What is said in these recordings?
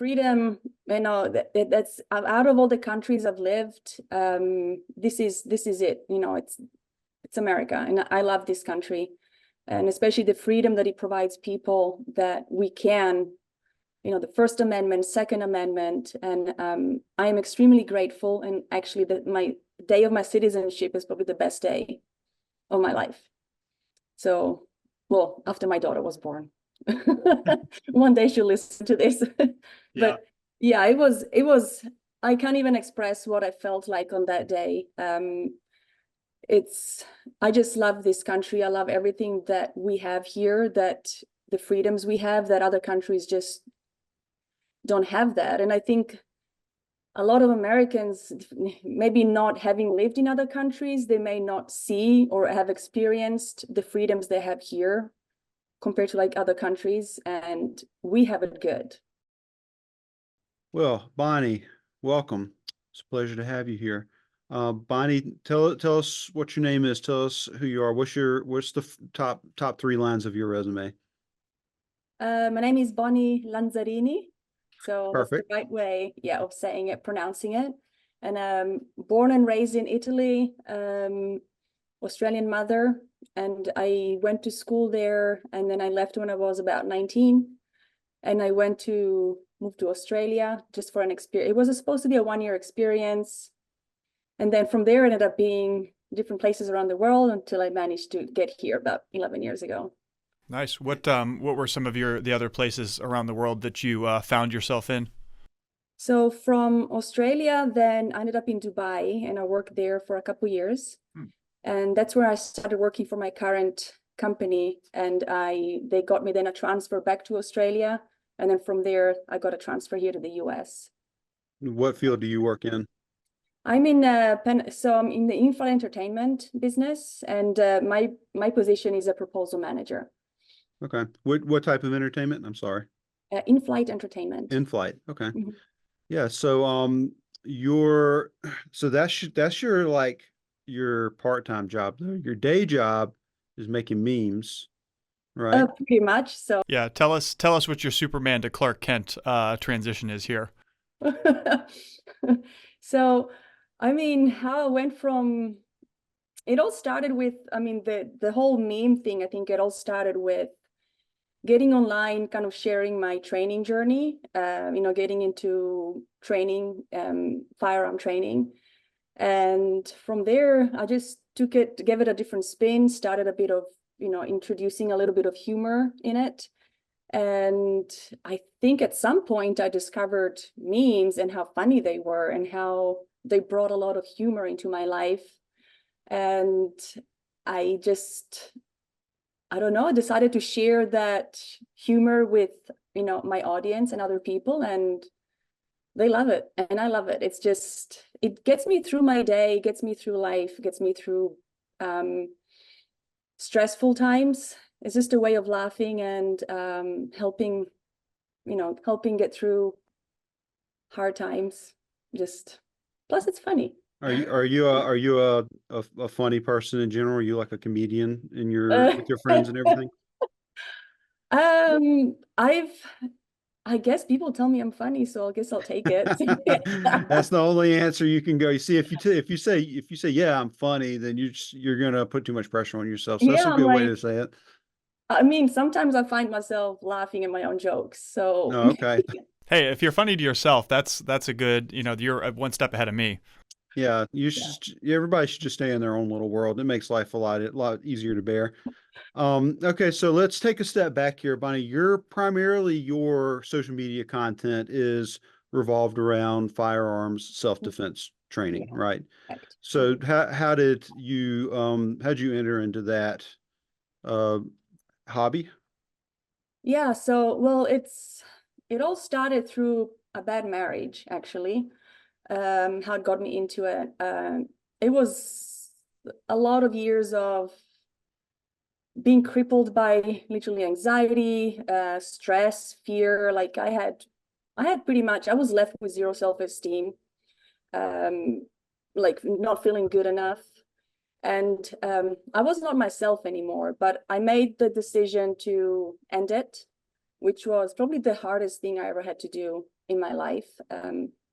freedom, that's out of all the countries I've lived, this is it. It's America, and I love this country, and especially the freedom that it provides people, that we can, the First Amendment, Second Amendment, and I am extremely grateful. And actually, my day of my citizenship is probably the best day of my life. So, well, after my daughter was born. One day she'll listen to this. But yeah, it was, I can't even express what I felt like on that day. I just love this country. I love everything that we have here, that the freedoms we have, that other countries just don't have that. And I think a lot of Americans, maybe not having lived in other countries, they may not see or have experienced the freedoms they have here compared to like other countries, and we have it good. Well, Bonnie, welcome. It's a pleasure to have you here. Bonnie, tell us what your name is. Tell us who you are. What's the top three lines of your resume? My name is Bonnie Lanzarini. So Perfect. that's the right way, of saying it, pronouncing it. And born and raised in Italy, Australian mother, and I went to school there, and then I left when I was about 19, and I moved to Australia just for an experience. It was supposed to be a 1-year experience, and then from there it ended up being different places around the world until I managed to get here about 11 years ago. Nice. What were some of the other places around the world that you found yourself in? So from Australia, then I ended up in Dubai, and I worked there for a couple of years. And that's where I started working for my current company. And they got me then a transfer back to Australia. And then from there, I got a transfer here to the US. What field do you work in? I'm in I'm in the in-flight entertainment business, and my position is a proposal manager. Okay. What type of entertainment? I'm sorry. In-flight entertainment. In-flight. Okay. Mm-hmm. Yeah. So that's your part-time job though. Your day job is making memes, right? Pretty much. So yeah, tell us what your Superman to Clark Kent transition is here. So, I mean, how I went from, it all started with, the whole meme thing. I think it all started with getting online, kind of sharing my training journey, getting into training, firearm training. And from there, I just gave it a different spin, started a bit of, introducing a little bit of humor in it. And I think at some point I discovered memes and how funny they were and how they brought a lot of humor into my life. And I don't know, I decided to share that humor with, my audience and other people, and they love it. And I love it. It gets me through my day, gets me through life, gets me through stressful times. It's just a way of laughing and helping get through hard times. Plus it's funny. Are you a funny person in general? Are you like a comedian with your friends and everything? I guess people tell me I'm funny, so I guess I'll take it. That's the only answer you can go. You see, if you say yeah, I'm funny, then you're gonna put too much pressure on yourself. So that's a good way to say it. I mean, sometimes I find myself laughing at my own jokes. So okay. Hey, if you're funny to yourself, that's a good, you're one step ahead of me. Yeah, everybody should just stay in their own little world. It makes life a lot easier to bear. Okay, so let's take a step back here, Bonnie. Your social media content is revolved around firearms self-defense training, right? Correct. So how'd you enter into that hobby? Yeah, so well, it all started through a bad marriage, actually. How it got me into it. It was a lot of years of being crippled by literally anxiety, stress, fear. Like I had pretty much, I was left with zero self-esteem, like not feeling good enough. And I was not myself anymore, but I made the decision to end it, which was probably the hardest thing I ever had to do in my life,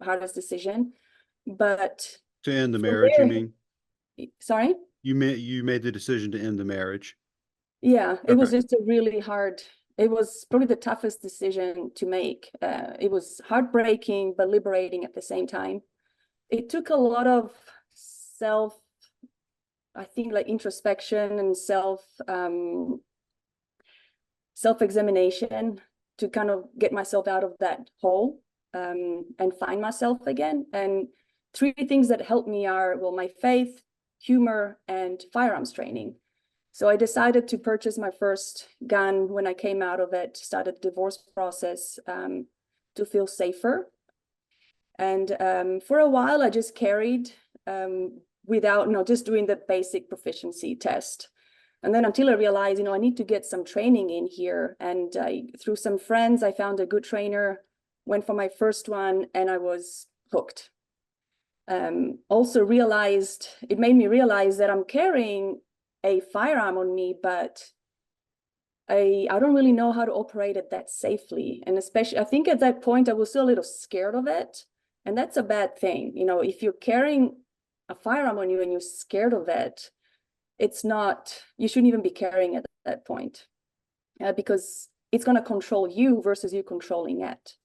hardest decision. But To end the from marriage, you there, mean? sorry? You made the decision to end the marriage. Yeah, it was Okay. just a really hard, it was probably the toughest decision to make. It was heartbreaking, but liberating at the same time. It took a lot of I think like introspection and self-examination to kind of get myself out of that hole, and find myself again. And three things that helped me are, well, my faith, humor, and firearms training. So I decided to purchase my first gun when I came out of it, started the divorce process, to feel safer. And for a while, I just carried without, just doing the basic proficiency test. And then until I realized, I need to get some training in here. And through some friends, I found a good trainer, went for my first one, and I was hooked. Also realized, it made me realize that I'm carrying a firearm on me, but I don't really know how to operate it that safely. And especially, I think at that point, I was still a little scared of it. And that's a bad thing. If you're carrying a firearm on you and you're scared of it, it's not, you shouldn't even be carrying it at that point, because it's going to control you versus you controlling it.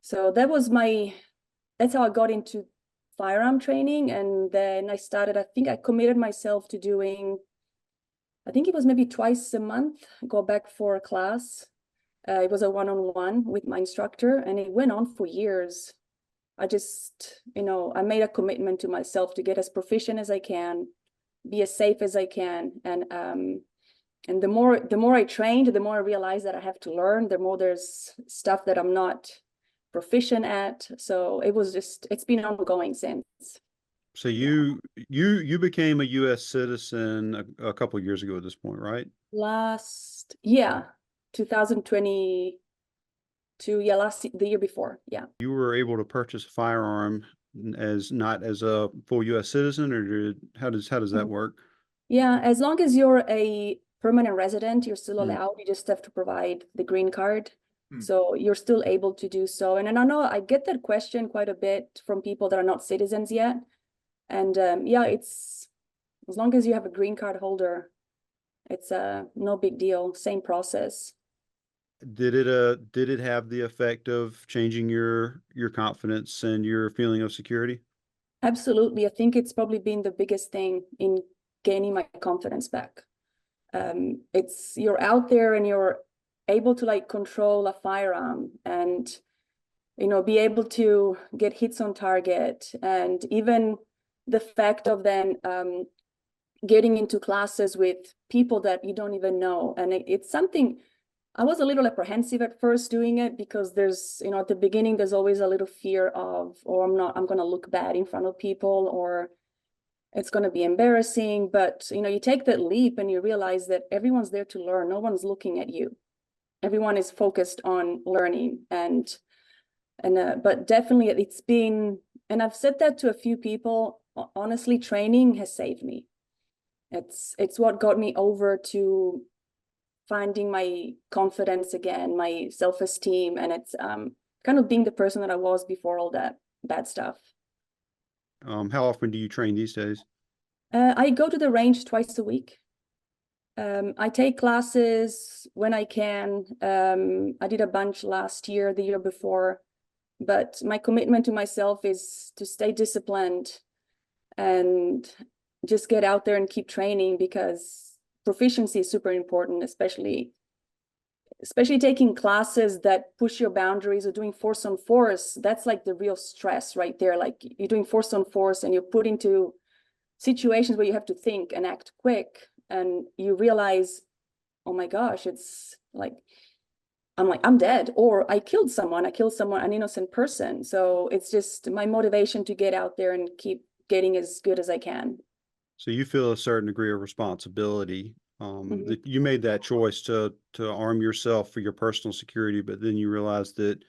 So that's how I got into firearm training. And then I committed myself to doing, I think it was maybe twice a month, go back for a class. It was a one-on-one with my instructor, and it went on for years. I just, I made a commitment to myself to get as proficient as I can, be as safe as I can. And the more I trained, the more I realized that I have to learn, the more there's stuff that I'm not proficient at. So it's been ongoing since. So you became a U.S. citizen a couple of years ago at this point, right? Last, yeah, 2022, the year before, yeah. You were able to purchase a firearm not as a full U.S. citizen, or how does that work? Yeah, as long as you're a permanent resident, you're still allowed. You just have to provide the green card. So you're still able to do so. And I know I get that question quite a bit from people that are not citizens yet. And yeah, it's as long as you have a green card holder, it's no big deal. Same process. Did it have the effect of changing your confidence and your feeling of security? Absolutely. I think it's probably been the biggest thing in gaining my confidence back. You're out there and you're able to control a firearm and be able to get hits on target. And even the fact of then getting into classes with people that you don't even know. And it's something I was a little apprehensive at first doing it, because there's, at the beginning, there's always a little fear of, I'm going to look bad in front of people, or it's going to be embarrassing. But, you take that leap and you realize that everyone's there to learn. No one's looking at you. Everyone is focused on learning. But definitely it's been, and I've said that to a few people, honestly, training has saved me. It's what got me over to finding my confidence again, my self-esteem, and it's kind of being the person that I was before all that bad stuff. How often do you train these days? I go to the range twice a week. I take classes when I can. I did a bunch last year, the year before, but my commitment to myself is to stay disciplined and just get out there and keep training, because proficiency is super important, especially taking classes that push your boundaries, or doing force on force. That's like the real stress right there. Like, you're doing force on force and you're put into situations where you have to think and act quick, and you realize, oh my gosh, it's like, I'm dead, or I killed someone, an innocent person. So it's just my motivation to get out there and keep getting as good as I can. So you feel a certain degree of responsibility. That you made that choice to arm yourself for your personal security, but then you realize that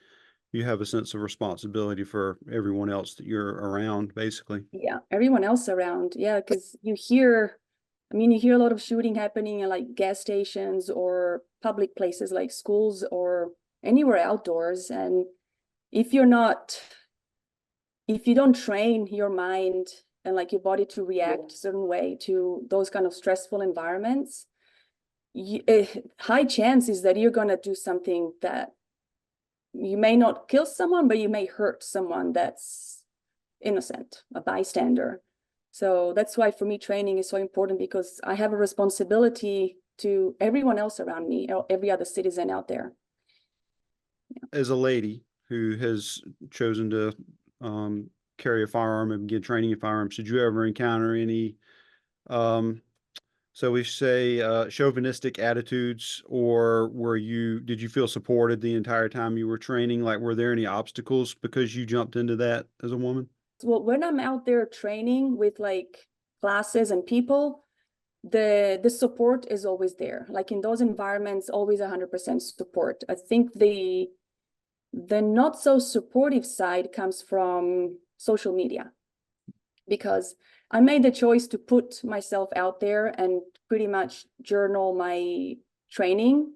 you have a sense of responsibility for everyone else that you're around, basically. Yeah, everyone else around. Yeah, because you hear a lot of shooting happening in gas stations or public places like schools or anywhere outdoors. And if you don't train your mind and like your body to react a certain way to those kind of stressful environments, high chance is that you're going to do something that you may not kill someone, but you may hurt someone that's innocent, a bystander. So that's why for me, training is so important, because I have a responsibility to everyone else around me, every other citizen out there. As a lady who has chosen to carry a firearm and begin training in firearms, did you ever encounter any, so we say, chauvinistic attitudes, or did you feel supported the entire time you were training? Like, were there any obstacles because you jumped into that as a woman? Well, when I'm out there training with like classes and people, the support is always there. Like in those environments, always 100% support. I think the not so supportive side comes from social media, because I made the choice to put myself out there and pretty much journal my training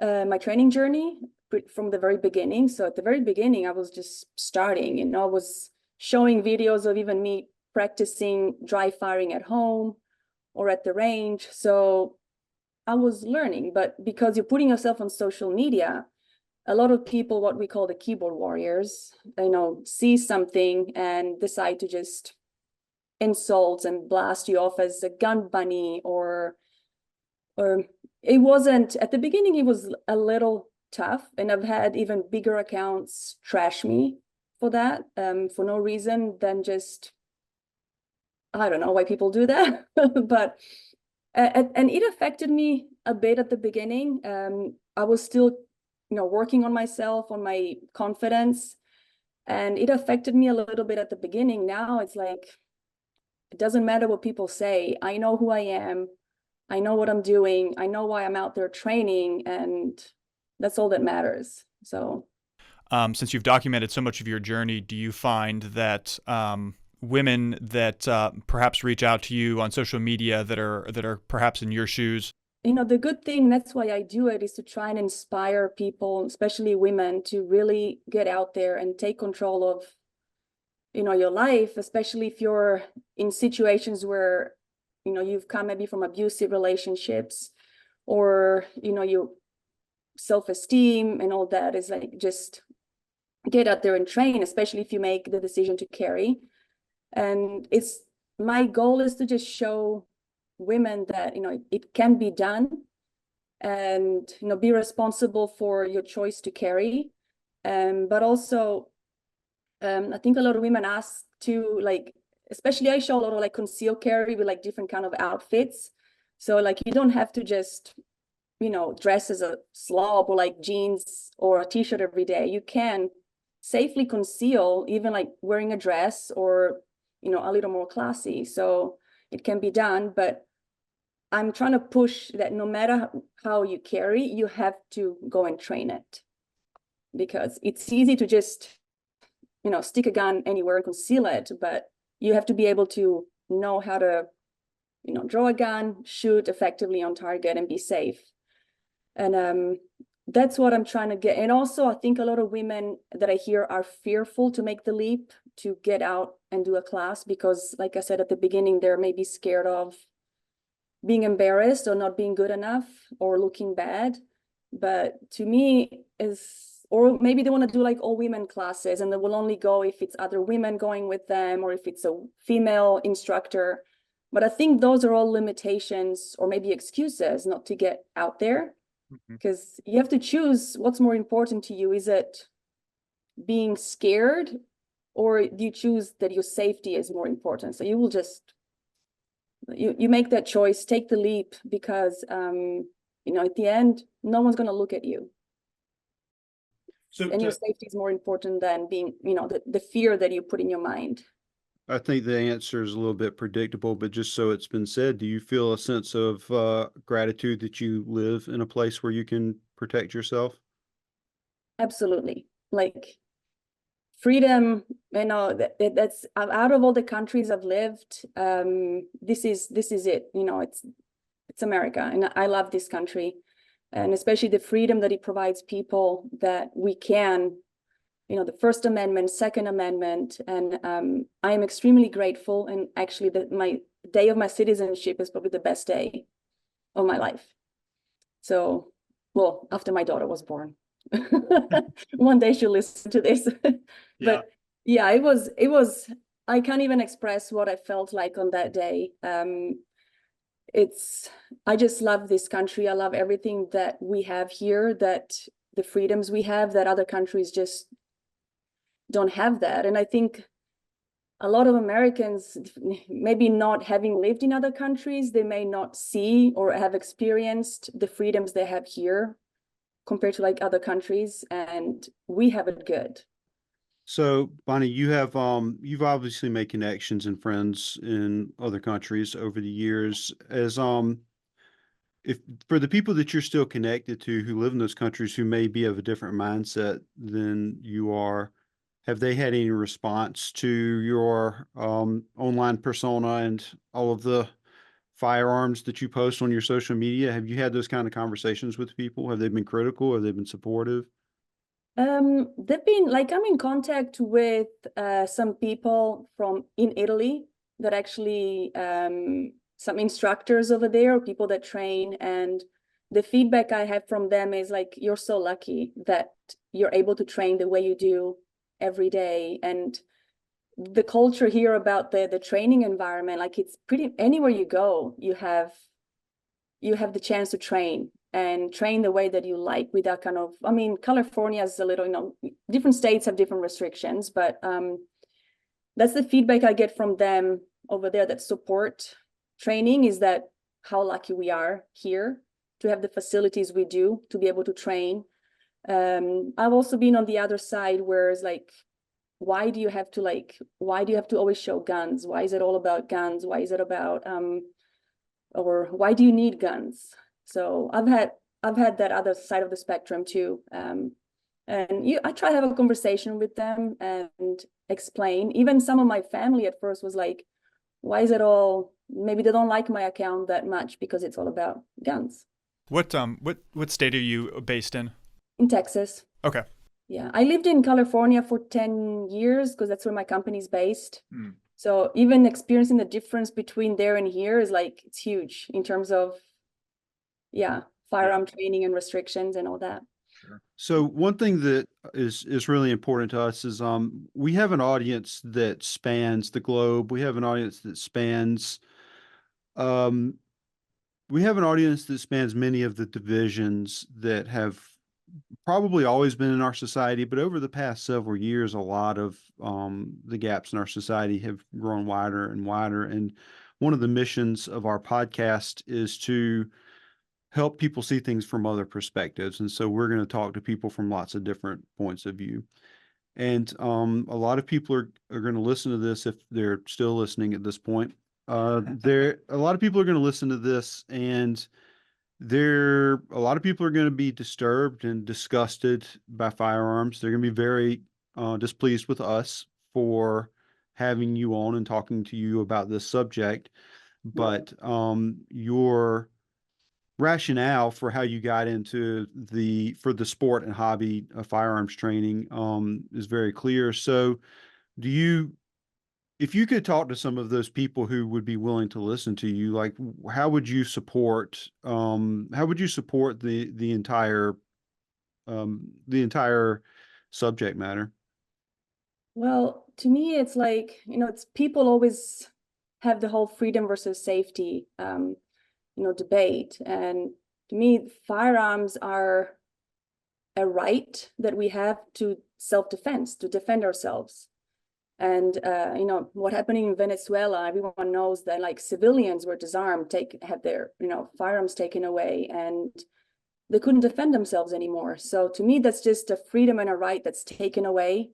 journey from the very beginning. So at the very beginning, I was just starting, I was showing videos of even me practicing dry firing at home or at the range. So I was learning, but because you're putting yourself on social media, a lot of people, what we call the keyboard warriors, see something and decide to just insult and blast you off as a gun bunny, or it wasn't, at the beginning, it was a little tough. And I've had even bigger accounts trash me for that, for no reason than just, I don't know why people do that, but, and it affected me a bit at the beginning. I was still, working on myself, on my confidence, and it affected me a little bit at the beginning. Now it's like, it doesn't matter what people say. I know who I am. I know what I'm doing. I know why I'm out there training, and that's all that matters. So, since you've documented so much of your journey, do you find that women that perhaps reach out to you on social media that are perhaps in your shoes? The good thing, that's why I do it, is to try and inspire people, especially women, to really get out there and take control of, your life, especially if you're in situations where, you've come maybe from abusive relationships, or, your self-esteem and all that is like, just get out there and train, especially if you make the decision to carry. And my goal is to just show women that, it can be done, and, be responsible for your choice to carry. But also, I think a lot of women ask to, like, especially I show a lot of like concealed carry with like different kind of outfits. So like, you don't have to just, dress as a slob or like jeans or a t-shirt every day. You can safely conceal, even like wearing a dress or, a little more classy. So it can be done, but I'm trying to push that no matter how you carry, you have to go and train it, because it's easy to just, stick a gun anywhere and conceal it, but you have to be able to know how to, draw a gun, shoot effectively on target, and be safe. And that's what I'm trying to get. And also, I think a lot of women that I hear are fearful to make the leap to get out and do a class, because, like I said at the beginning, they're maybe scared of being embarrassed or not being good enough or looking bad. But to me, or maybe they want to do like all women classes, and they will only go if it's other women going with them, or if it's a female instructor. But I think those are all limitations, or maybe excuses not to get out there, because you have to choose what's more important to you. Is it being scared, or do you choose that your safety is more important? So you will just, you make that choice, take the leap, because at the end, no one's going to look at you. And your safety is more important than being, the fear that you put in your mind. I think the answer is a little bit predictable, but just so it's been said, do you feel a sense of gratitude that you live in a place where you can protect yourself? Absolutely. Like, freedom, that's out of all the countries I've lived, this is it. It's America, and I love this country, and especially the freedom that it provides people, that we can the First Amendment, Second Amendment, and I am extremely grateful. And actually, my day of my citizenship is probably the best day of my life. So, well, after my daughter was born. One day she'll listen to this. But yeah, it was, I can't even express what I felt like on that day. I just love this country. I love everything that we have here, that the freedoms we have, that other countries just don't have that. And I think a lot of Americans, maybe not having lived in other countries, they may not see or have experienced the freedoms they have here compared to like other countries, and we have it good. So, Bonnie, you've obviously made connections and friends in other countries over the years. If for the people that you're still connected to who live in those countries who may be of a different mindset than you are, have they had any response to your online persona and all of the firearms that you post on your social media? Have you had those kind of conversations with people? Have they been critical? Have they been supportive? They've been like, I'm in contact with some people from in Italy that actually some instructors over there, people that train, and the feedback I have from them is like, you're so lucky that you're able to train the way you do every day. And the culture here about the training environment, like it's pretty, anywhere you go, you have the chance to train and train the way that you like without kind of, I mean, California is a little, different states have different restrictions, but that's the feedback I get from them over there that support training, is that how lucky we are here to have the facilities we do to be able to train. I've also been on the other side where it's like, why do you have to always show guns? Why is it all about guns? Why is it about, or why do you need guns? So I've had that other side of the spectrum too. And I try to have a conversation with them and explain. Even some of my family at first was like, why is it all, maybe they don't like my account that much because it's all about guns. What state are you based in? In Texas. Okay. Yeah, I lived in California for 10 years because that's where my company's based. So even experiencing the difference between there and here is like, it's huge in terms of, firearm training and restrictions and all that. Sure. So one thing that is really important to us is we have an audience that spans the globe. We have an audience that spans many of the divisions that have probably always been in our society, but over the past several years, a lot of the gaps in our society have grown wider and wider. And one of the missions of our podcast is to help people see things from other perspectives. And so we're going to talk to people from lots of different points of view. And a lot of people are going to listen to this if they're still listening at this point. A lot of people are going to listen to this, and a lot of people are going to be disturbed and disgusted by firearms. They're going to be very displeased with us for having you on and talking to you about this subject. But your rationale for how you got into the sport and hobby of firearms training is very clear. So if you could talk to some of those people who would be willing to listen to you, like how would you support the entire subject matter? Well, to me, it's like, it's people always have the whole freedom versus safety, debate. And to me, firearms are a right that we have to self-defense, to defend ourselves. And what happened in Venezuela, everyone knows that like civilians were disarmed, had their firearms taken away, and they couldn't defend themselves anymore. So to me, that's just a freedom and a right that's taken away.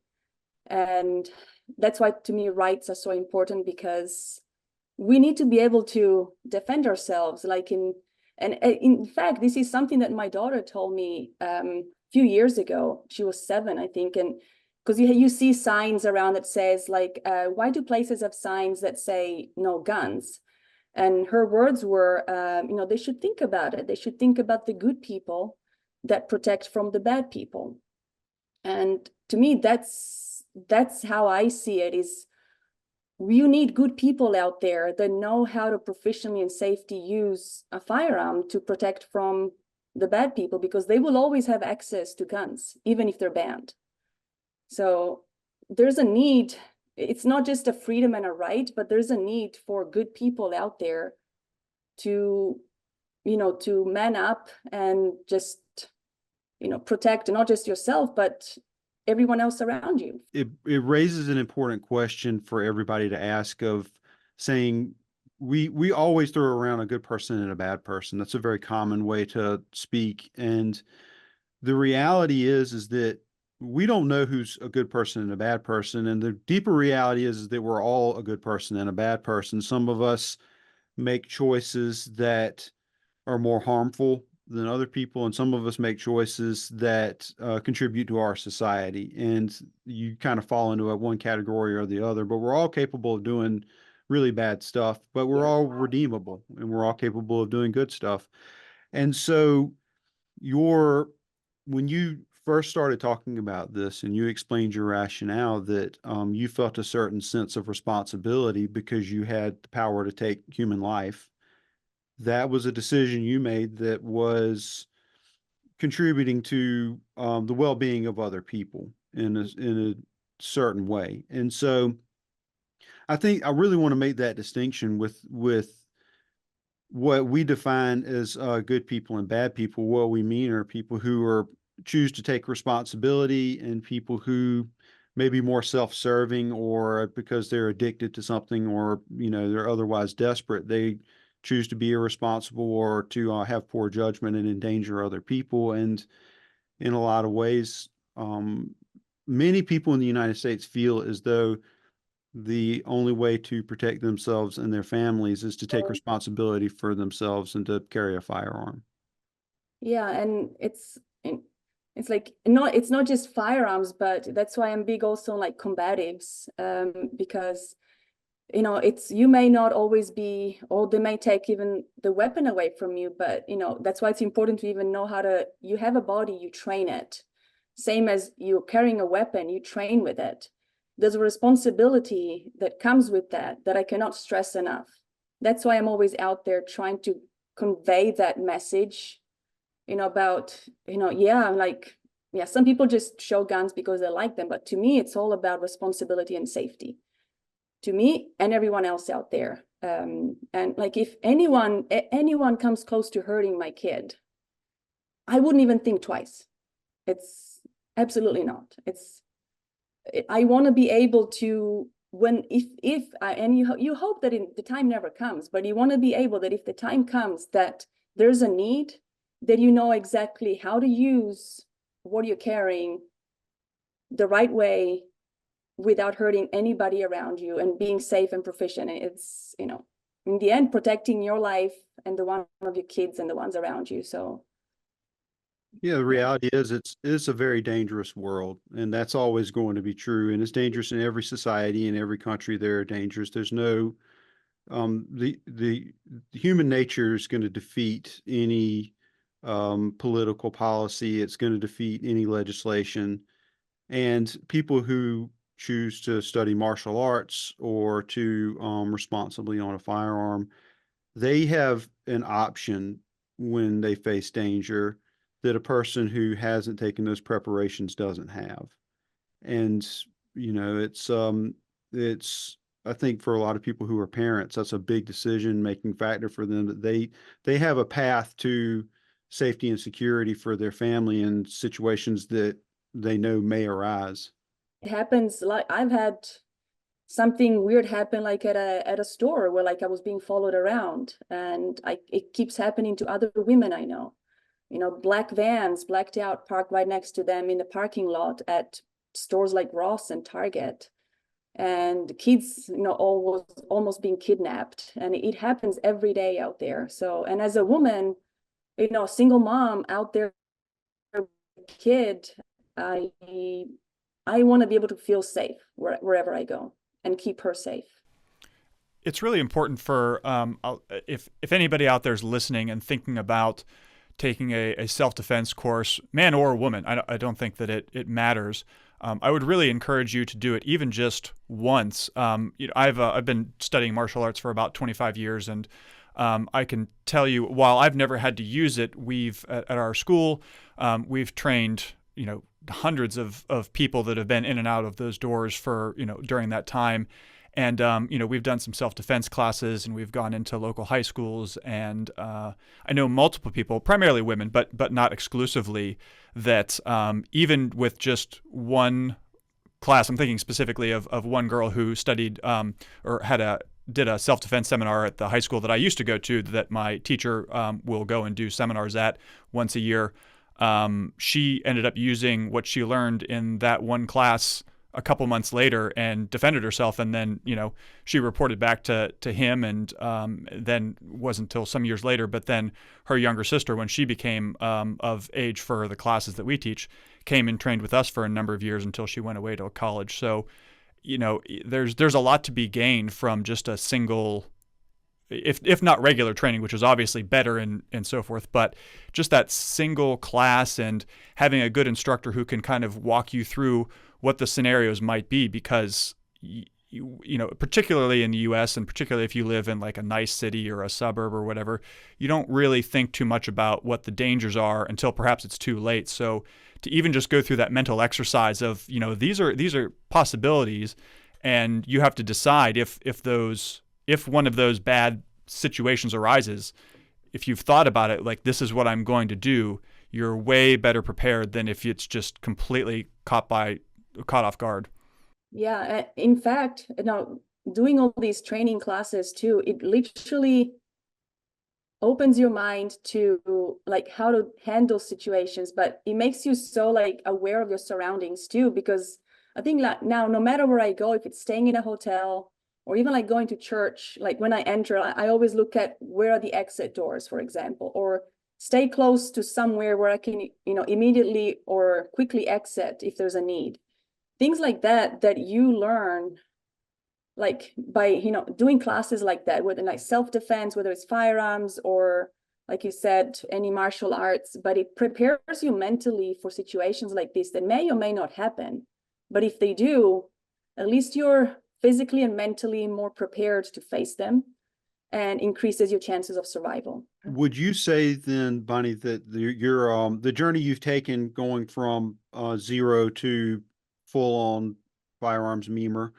And that's why to me rights are so important, because we need to be able to defend ourselves. And in fact, this is something that my daughter told me a few years ago. She was 7, I think, and because you see signs around that says like, why do places have signs that say no guns? And her words were, they should think about it. They should think about the good people that protect from the bad people. And to me, that's how I see it, is you need good people out there that know how to professionally and safely use a firearm to protect from the bad people, because they will always have access to guns, even if they're banned. So there's a need. It's not just a freedom and a right, but there's a need for good people out there to, to man up and just, protect not just yourself, but everyone else around you. It raises an important question for everybody to ask, of saying, we always throw around a good person and a bad person. That's a very common way to speak. And the reality is that we don't know who's a good person and a bad person. And the deeper reality is that we're all a good person and a bad person. Some of us make choices that are more harmful than other people, and some of us make choices that contribute to our society. And you kind of fall into one category or the other, but we're all capable of doing really bad stuff, but we're all redeemable, and we're all capable of doing good stuff. And so when you first started talking about this and you explained your rationale, that you felt a certain sense of responsibility because you had the power to take human life, that was a decision you made that was contributing to the well-being of other people in a certain way. And so I think I really want to make that distinction with what we define as good people and bad people. What we mean are people who choose to take responsibility, and people who may be more self-serving, or because they're addicted to something, or they're otherwise desperate, they choose to be irresponsible or to have poor judgment and endanger other people. And in a lot of ways, many people in the United States feel as though the only way to protect themselves and their families is to take responsibility for themselves and to carry a firearm. Yeah, and it's like, it's not just firearms, but that's why I'm big also on like combatives, because you may not always be, or they may take even the weapon away from you, but that's why it's important to even know you have a body, you train it. Same as you're carrying a weapon, you train with it. There's a responsibility that comes with that I cannot stress enough. That's why I'm always out there trying to convey that message, about, some people just show guns because they like them, but to me, it's all about responsibility and safety. To me and everyone else out there. And like, if anyone comes close to hurting my kid, I wouldn't even think twice. It's absolutely not. I want to be able to, and you hope that the time never comes, but you want to be able that if the time comes that there's a need, that you know exactly how to use what you're carrying the right way, without hurting anybody around you, and being safe and proficient. It's, in the end, protecting your life and the one of your kids and the ones around you. So yeah, the reality is it's a very dangerous world, and that's always going to be true. And it's dangerous in every society, in every country. They're dangerous. There's no the human nature is going to defeat any political policy. It's going to defeat any legislation. And people who choose to study martial arts or to responsibly own a firearm, they have an option when they face danger that a person who hasn't taken those preparations doesn't have. And it's I think for a lot of people who are parents, that's a big decision making factor for them, that they have a path to safety and security for their family in situations that they know may arise. it happens. Like, I've had something weird happen, like at a store, where like I was being followed around, and it keeps happening to other women I know. Black vans blacked out, parked right next to them in the parking lot at stores like Ross and Target, and kids, almost being kidnapped. And it happens every day out there. So, and as a woman, single mom out there, kid, I want to be able to feel safe wherever I go, and keep her safe. It's really important for if anybody out there is listening and thinking about taking a self-defense course, man or woman. I don't think that it matters. I would really encourage you to do it even just once. I've been studying martial arts for about 25 years, and I can tell you, while I've never had to use it, we've at our school, we've trained, hundreds of people that have been in and out of those doors for, during that time. And, we've done some self-defense classes, and we've gone into local high schools. And I know multiple people, primarily women, but not exclusively, that even with just one class, I'm thinking specifically of one girl who studied or did a self-defense seminar at the high school that I used to go to, that my teacher will go and do seminars at once a year. She ended up using what she learned in that one class a couple months later and defended herself. And then, she reported back to him, and then wasn't until some years later. But then her younger sister, when she became of age for the classes that we teach, came and trained with us for a number of years until she went away to college. So, there's a lot to be gained from just a single, if not regular training, which is obviously better and so forth, but just that single class and having a good instructor who can kind of walk you through what the scenarios might be, because particularly in the US, and particularly if you live in like a nice city or a suburb or whatever, you don't really think too much about what the dangers are until perhaps it's too late. So to even just go through that mental exercise of, these are possibilities, and you have to decide if one of those bad situations arises, if you've thought about it, like, this is what I'm going to do, you're way better prepared than if it's just completely caught off guard. Yeah, in fact, doing all these training classes too, it literally opens your mind to like how to handle situations, but it makes you so like aware of your surroundings too, because I think like now, no matter where I go, if it's staying in a hotel or even like going to church, like when I enter, I always look at where are the exit doors, for example, or stay close to somewhere where I can, immediately or quickly exit if there's a need. Things like that you learn like by, doing classes like that, whether like self-defense, whether it's firearms or like you said, any martial arts, but it prepares you mentally for situations like this that may or may not happen. But if they do, at least you're physically and mentally more prepared to face them, and increases your chances of survival. Would you say then, Bonnie, that the journey you've taken going from zero to full on firearms memer,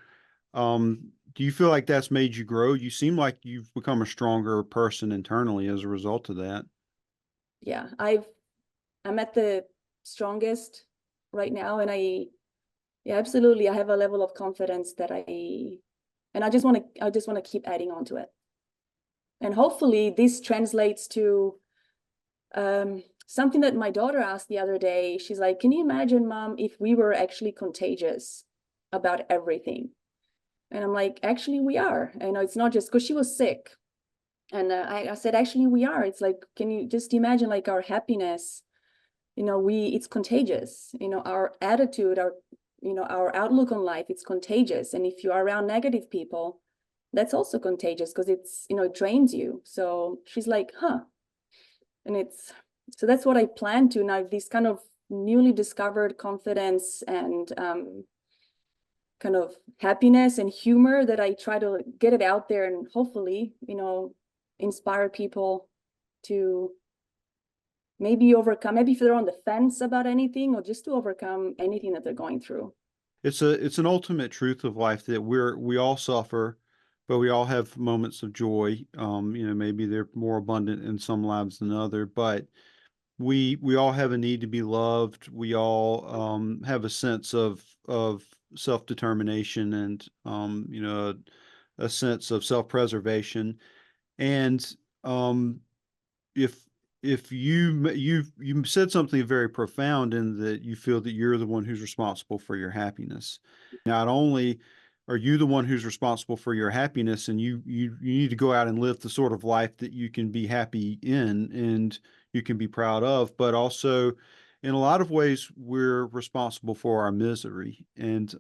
do you feel like that's made you grow? You seem like you've become a stronger person internally as a result of that. Yeah, I'm at the strongest right now, and yeah, absolutely, I have a level of confidence that I just want to keep adding on to it. And hopefully this translates to something that my daughter asked the other day. She's like, can you imagine, Mom, if we were actually contagious about everything? And I'm like, actually, we are. It's not just because she was sick. And I said, actually, we are. It's like, can you just imagine like our happiness? It's contagious. Our attitude, our outlook on life, it's contagious. And if you are around negative people, that's also contagious because it's, it drains you. So she's like, huh. And so that's what I plan to now, this kind of newly discovered confidence and kind of happiness and humor that I try to get it out there and hopefully, inspire people to maybe overcome, maybe if they're on the fence about anything, or just to overcome anything that they're going through. It's an ultimate truth of life that we all suffer, but we all have moments of joy. Maybe they're more abundant in some lives than other, but we all have a need to be loved. We all have a sense of self-determination and a sense of self-preservation. And if you said something very profound in that you feel that you're the one who's responsible for your happiness. Not only are you the one who's responsible for your happiness, and you need to go out and live the sort of life that you can be happy in and you can be proud of, but also in a lot of ways we're responsible for our misery. And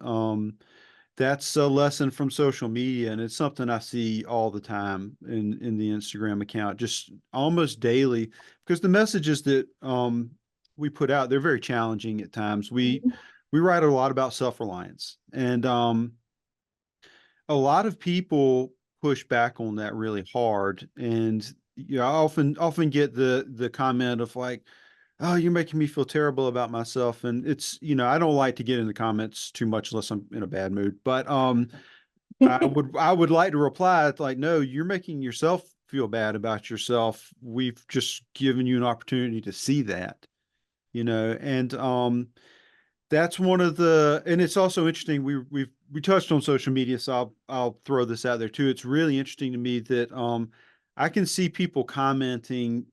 that's a lesson from social media, and it's something I see all the time in the Instagram account, just almost daily, because the messages that we put out, they're very challenging at times. We write a lot about self-reliance, and a lot of people push back on that really hard. And I often get the comment of like, oh, you're making me feel terrible about myself. And it's, I don't like to get in the comments too much unless I'm in a bad mood. But I would like to reply like, no, you're making yourself feel bad about yourself. We've just given you an opportunity to see that, and that's one of the, and it's also interesting. We touched on social media, so I'll throw this out there too. It's really interesting to me that I can see people commenting,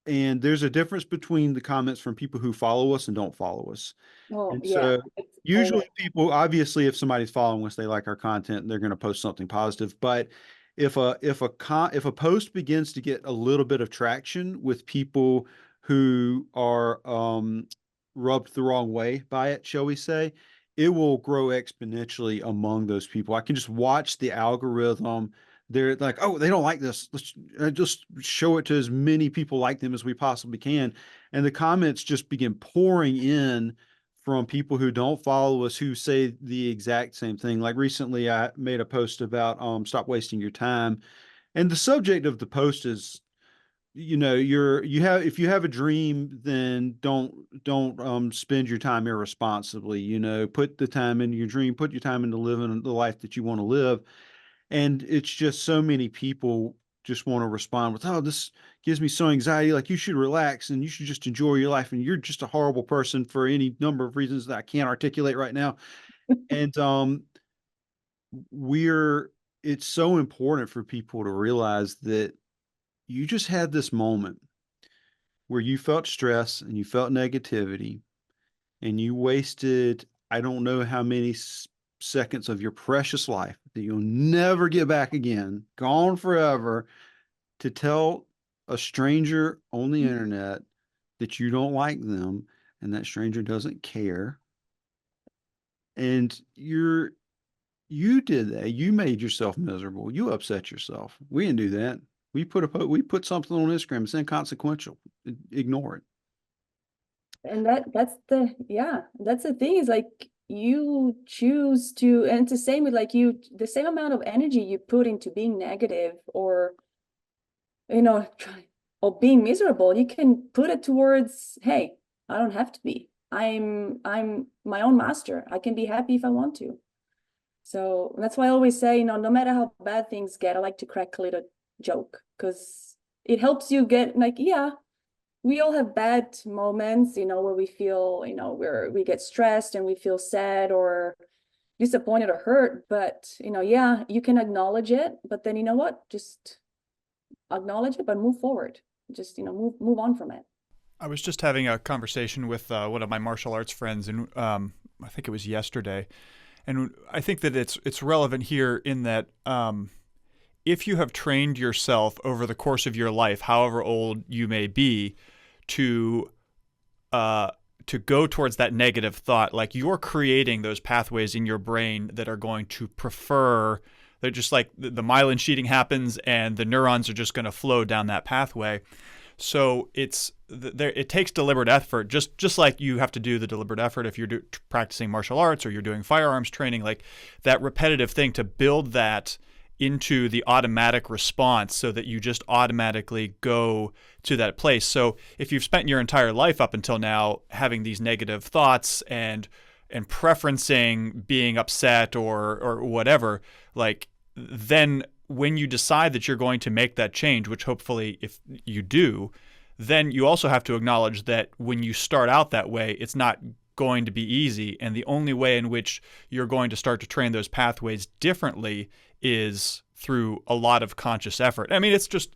and there's a difference between the comments from people who follow us and don't follow us. Oh, And yeah. so It's usually always, people, obviously, if somebody's following us, they like our content, they're going to post something positive. But if a post begins to get a little bit of traction with people who are rubbed the wrong way by it, shall we say, it will grow exponentially among those people. I can just watch the algorithm. They're like, oh, they don't like this. Let's just show it to as many people like them as we possibly can. And the comments just begin pouring in from people who don't follow us, who say the exact same thing. Like recently I made a post about stop wasting your time. And the subject of the post is, if you have a dream, then don't spend your time irresponsibly. Put the time into your dream, put your time into living the life that you want to live. And it's just so many people just want to respond with, oh, this gives me so anxiety. Like, you should relax and you should just enjoy your life. And you're just a horrible person for any number of reasons that I can't articulate right now. And we're, it's so important for people to realize that you just had this moment where you felt stress and you felt negativity and you wasted, I don't know how many seconds of your precious life that you'll never get back again, gone forever, to tell a stranger on the internet that you don't like them and that stranger doesn't care. And you did that. You made yourself miserable. You upset yourself. We didn't do that. We put something on Instagram. It's inconsequential. Ignore it. and that's the thing, is like you choose to, and it's the same with like the same amount of energy you put into being negative or try, or being miserable, you can put it towards, hey, I don't have to be. I'm my own master. I can be happy if I want to. So that's why I always say, no matter how bad things get, I like to crack a little joke, because it helps you get like, yeah, we all have bad moments, where we feel, where we get stressed and we feel sad or disappointed or hurt. But, yeah, you can acknowledge it, but then you know what? Just acknowledge it, but move forward. Just, move on from it. I was just having a conversation with one of my martial arts friends, and I think it was yesterday. And I think that it's relevant here in that if you have trained yourself over the course of your life, however old you may be, to go towards that negative thought, like you're creating those pathways in your brain that are going to prefer. They're just like the myelin sheeting happens, and the neurons are just going to flow down that pathway. So it takes deliberate effort, just like you have to do the deliberate effort if you're practicing martial arts or you're doing firearms training, like that repetitive thing to build that into the automatic response so that you just automatically go to that place. So if you've spent your entire life up until now having these negative thoughts and preferencing being upset or whatever, like then when you decide that you're going to make that change, which hopefully if you do, then you also have to acknowledge that when you start out that way, it's not going to be easy. And the only way in which you're going to start to train those pathways differently is through a lot of conscious effort. I mean, it's just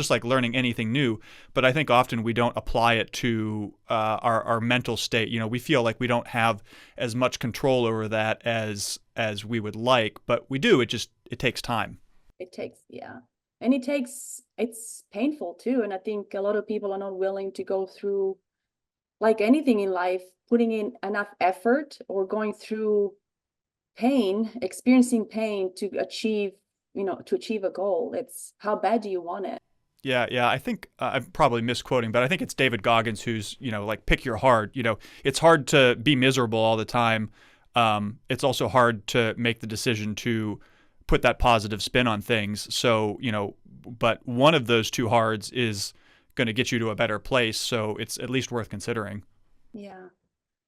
like learning anything new, but I think often we don't apply it to our mental state. We feel like we don't have as much control over that as we would like, but we do. It takes time. It takes, yeah. And it's painful too. And I think a lot of people are not willing to go through, like anything in life, putting in enough effort or going through pain, experiencing pain to achieve, to achieve a goal. It's how bad do you want it? Yeah. I think I'm probably misquoting, but I think it's David Goggins who's, like pick your heart. It's hard to be miserable all the time. It's also hard to make the decision to put that positive spin on things. So, but one of those two hards is going to get you to a better place. So it's at least worth considering. Yeah.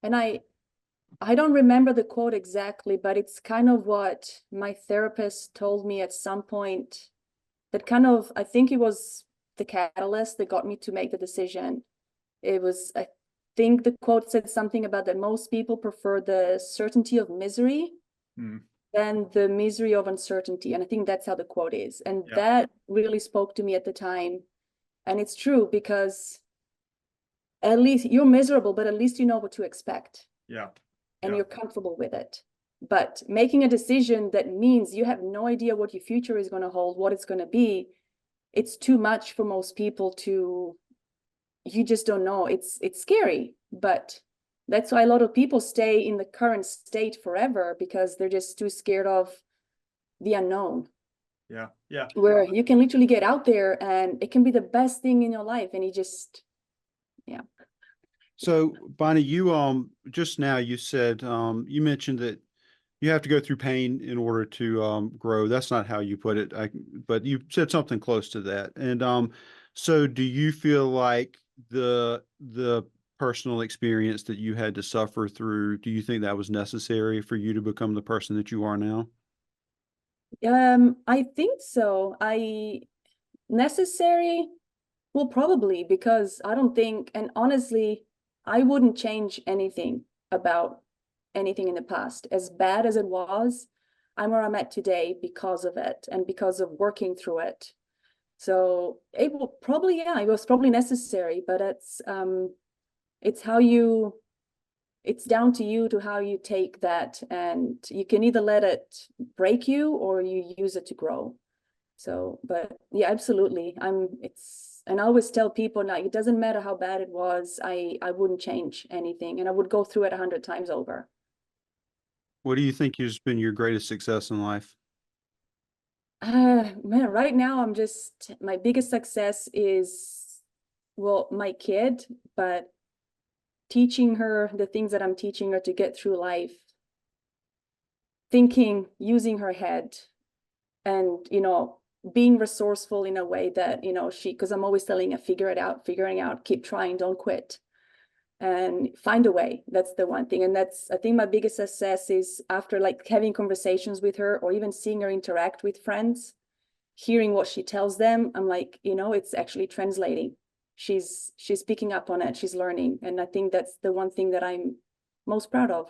And I don't remember the quote exactly, but it's kind of what my therapist told me at some point that kind of, I think it was the catalyst that got me to make the decision. It was, I think the quote said something about that most people prefer the certainty of misery than the misery of uncertainty. And I think that's how the quote is. And that really spoke to me at the time. And it's true because at least you're miserable, but at least you know what to expect. Yeah. And you're comfortable with it. But making a decision that means you have no idea what your future is going to hold, what it's going to be, it's too much for most people you just don't know. It's scary, but that's why a lot of people stay in the current state forever, because they're just too scared of the unknown. Yeah. Where you can literally get out there and it can be the best thing in your life, and you just, yeah. So Bonnie, you just now you said you mentioned that you have to go through pain in order to grow. That's not how you put it, but you said something close to that. And so do you feel like the personal experience that you had to suffer through, do you think that was necessary for you to become the person that you are now? I think so. Necessary, well, probably, because I don't think, and honestly, I wouldn't change anything about anything in the past. As bad as it was, I'm where I'm at today because of it and because of working through it. So it will probably, yeah, it was probably necessary, but it's how you, it's down to you to how you take that, and you can either let it break you or you use it to grow. So, but yeah, absolutely. And I always tell people now, it doesn't matter how bad it was, I wouldn't change anything, and I would go through it 100 times over. What do you think has been your greatest success in life? Man, right now my biggest success is, well, my kid, but teaching her the things that I'm teaching her to get through life, thinking, using her head, and, being resourceful in a way that, because I'm always telling her, figuring out, keep trying, don't quit, and find a way. That's the one thing. And that's, I think my biggest success is after like having conversations with her, or even seeing her interact with friends, hearing what she tells them. I'm like, it's actually translating. She's picking up on it. She's learning. And I think that's the one thing that I'm most proud of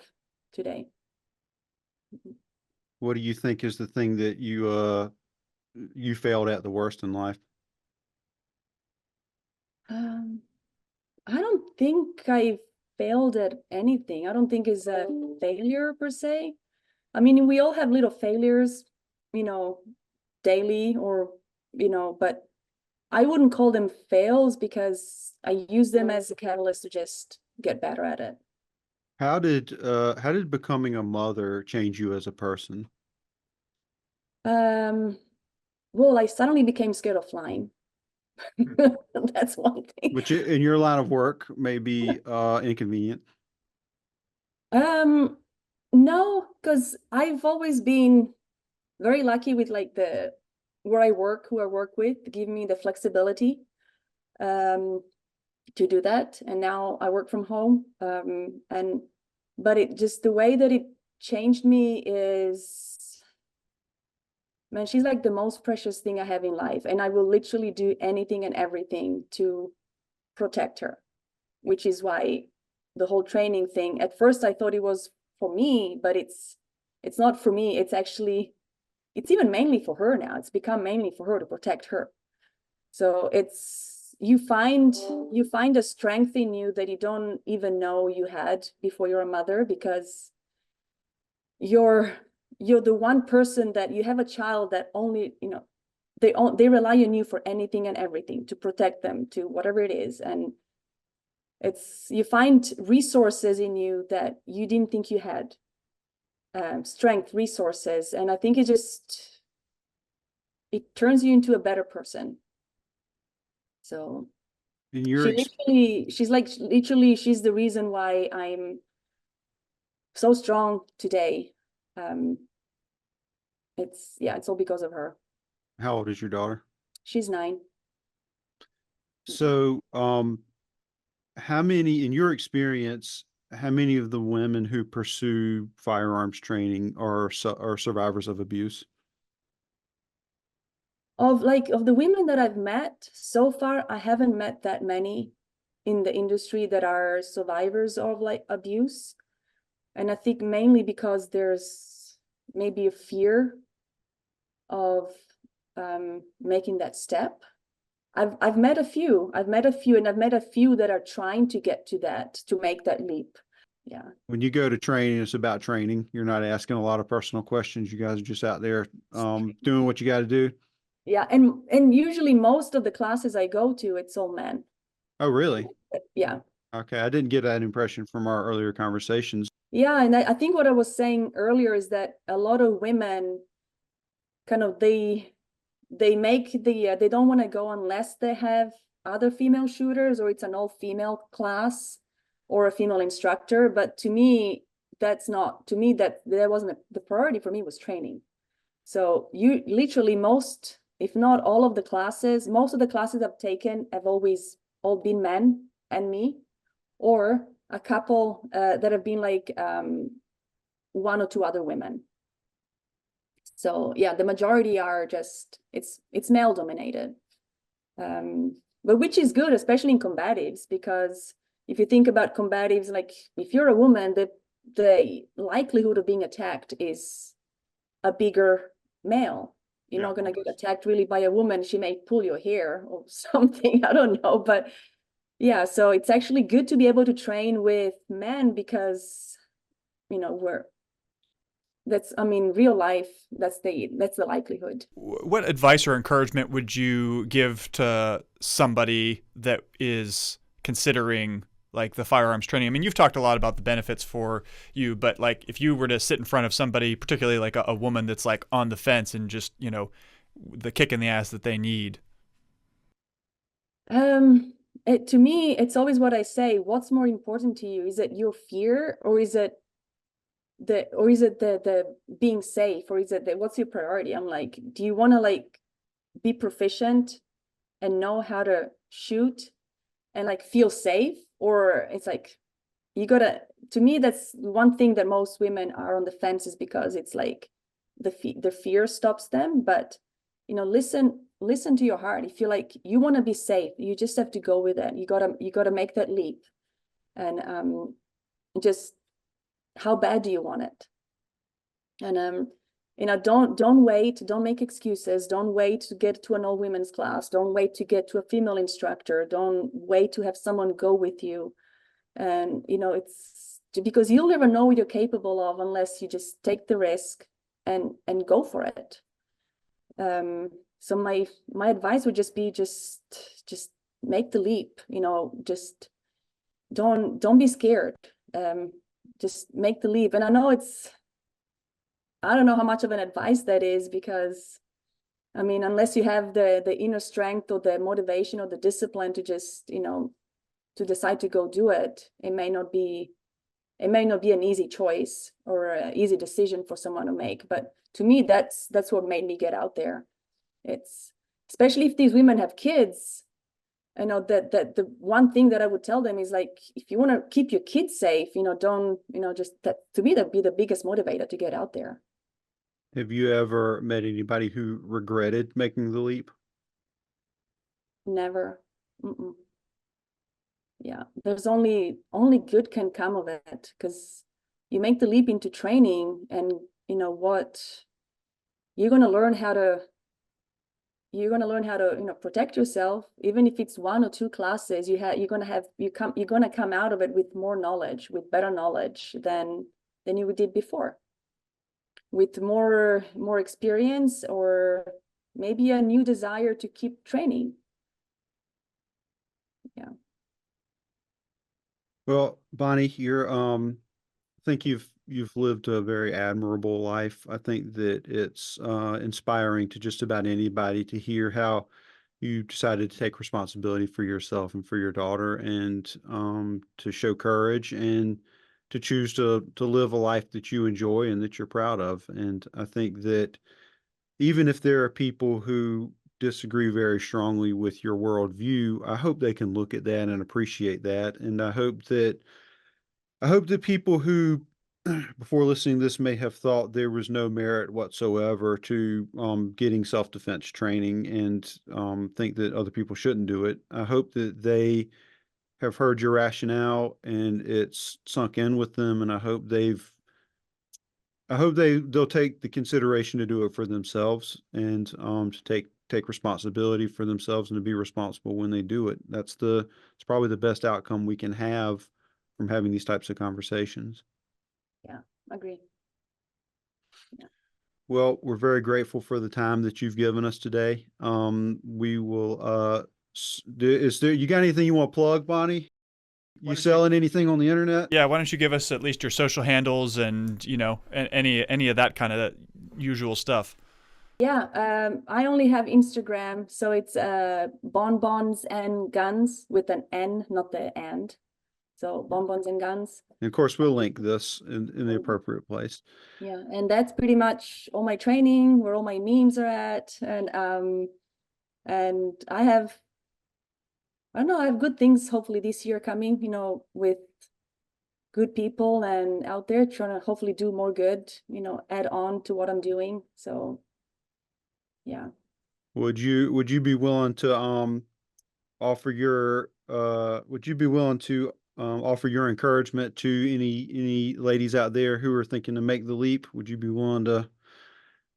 today. What do you think is the thing that you failed at the worst in life? I don't think I failed at anything. I don't think it's a failure per se. I mean, we all have little failures, daily, or, but I wouldn't call them fails, because I use them as a catalyst to just get better at it. How did becoming a mother change you as a person? Well, I suddenly became scared of flying. That's one thing. Which in your line of work may be inconvenient. No, because I've always been very lucky with like who I work with, give me the flexibility to do that. And now I work from home. But it just, the way that it changed me is, man, she's like the most precious thing I have in life. And I will literally do anything and everything to protect her, which is why the whole training thing, at first I thought it was for me, but it's not for me. It's even mainly for her now. It's become mainly for her, to protect her. So you find a strength in you that you don't even know you had before you're a mother, because you're the one person that you have a child that only, they rely on you for anything and everything, to protect them, to whatever it is. And you find resources in you that you didn't think you had. strength, resources, and I think it turns you into a better person. So And you're she's the reason why I'm so strong today. It's all because of her. how old is your daughter? She's 9. So, how many, in your experience, how many of the women who pursue firearms training are survivors of abuse? Of the women that I've met so far, I haven't met that many in the industry that are survivors of like abuse. And I think mainly because there's maybe a fear of making that step. I've met a few, and I've met a few that are trying to get to make that leap. Yeah. When you go to training, it's about training. You're not asking a lot of personal questions. You guys are just out there doing what you got to do. Yeah, and usually most of the classes I go to, it's all men. Oh, really? Yeah. Okay, I didn't get that impression from our earlier conversations. Yeah, and I think what I was saying earlier is that a lot of women kind of they make they don't want to go unless they have other female shooters or it's an all-female class or a female instructor. But to me, that wasn't the priority. For me was training. So you literally most, if not all of the classes, most of the classes I've taken have always all been men and me, or a couple that have been like 1 or 2 other women. So yeah, the majority are just, it's male dominated. But which is good, especially in combatives, because if you think about combatives, like if you're a woman, the likelihood of being attacked is a bigger male. You're not going to get attacked really by a woman. She may pull your hair or something. I don't know. But yeah, so it's actually good to be able to train with men because, real life, that's the likelihood. What advice or encouragement would you give to somebody that is considering like the firearms training? I mean, you've talked a lot about the benefits for you, but like if you were to sit in front of somebody, particularly like a woman that's like on the fence and just, the kick in the ass that they need. To me, it's always what I say. What's more important to you? Is it your fear, or is it the being safe, or is it what's your priority? I'm like, do you want to like be proficient and know how to shoot and like feel safe, or it's like to me that's one thing that most women are on the fence, is because it's like the fear stops them. But listen to your heart. If you like, you want to be safe, you just have to go with it. You gotta make that leap. And just how bad do you want it? And don't wait, don't make excuses, don't wait to get to an all women's class, don't wait to get to a female instructor, don't wait to have someone go with you. And it's because you'll never know what you're capable of unless you just take the risk and go for it. So my advice would just be just make the leap. Just don't be scared. Just make the leap. And I know I don't know how much of an advice that is, because I mean, unless you have the inner strength or the motivation or the discipline to just to decide to go do it, it may not be an easy choice or an easy decision for someone to make. But to me, that's what made me get out there. It's especially if these women have kids. I know that the one thing that I would tell them is like, if you want to keep your kids safe, don't, just that, to me, that'd be the biggest motivator to get out there. Have you ever met anybody who regretted making the leap? Never. Mm-mm. Yeah, there's only good can come of it, because you make the leap into training, and what you're going to learn how to protect yourself. Even if it's 1 or 2 classes, you're going to come out of it with more knowledge, with better knowledge than you did before, with more experience, or maybe a new desire to keep training. Yeah. Well, Bonnie, I think you've you've lived a very admirable life. I think that it's inspiring to just about anybody to hear how you decided to take responsibility for yourself and for your daughter, and to show courage and to choose to live a life that you enjoy and that you're proud of. And I think that even if there are people who disagree very strongly with your worldview, I hope they can look at that and appreciate that. And I hope that people who, before listening to this, may have thought there was no merit whatsoever to getting self-defense training, and think that other people shouldn't do it. I hope that they have heard your rationale and it's sunk in with them, and I hope they'll take the consideration to do it for themselves, and to take responsibility for themselves and to be responsible when they do it. It's probably the best outcome we can have from having these types of conversations. Yeah, agree. Yeah. Well, we're very grateful for the time that you've given us today. We will, you got anything you want to plug, Bonnie? You selling anything on the internet? Yeah, why don't you give us at least your social handles and, you know, any of that kind of usual stuff. Yeah, I only have Instagram, so it's bonbons and guns with an N, not the and. So bonbons and guns. And of course, we'll link this in the appropriate place. Yeah, and that's pretty much all my training, where all my memes are at, and I don't know, I have good things hopefully this year coming, you know, with good people and out there trying to hopefully do more good, you know, add on to what I'm doing. So yeah. Would you be willing to offer your offer your encouragement to any ladies out there who are thinking to make the leap? Would you be willing to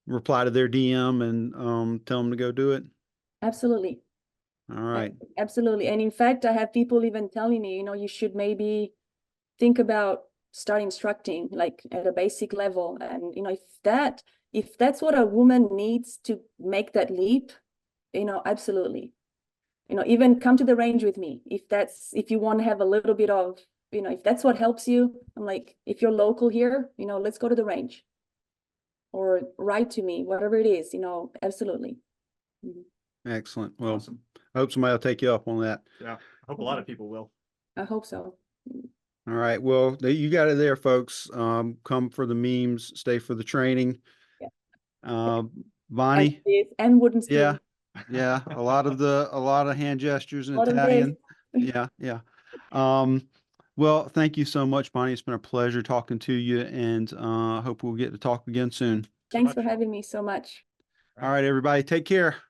reply to their DM and tell them to go do it? Absolutely. All right. Absolutely. And in fact, I have people even telling me, you know, you should maybe think about start instructing like at a basic level. And, you know, if that's what a woman needs to make that leap, you know, absolutely. You know, even come to the range with me. If you want to have a little bit of, you know, if that's what helps you, I'm like, if you're local here, you know, let's go to the range or write to me, whatever it is, you know, absolutely. Mm-hmm. Excellent. Well, awesome. I hope somebody will take you up on that. Yeah, I hope a lot of people will. I hope so. All right. Well, you got it there, folks. Come for the memes, stay for the training. Yeah. Bonnie. And wooden spoon. Yeah. Yeah. A lot of hand gestures in Italian. Yeah. Yeah. Well, thank you so much, Bonnie. It's been a pleasure talking to you, and hope we'll get to talk again soon. Thanks for having me so much. All right, everybody. Take care.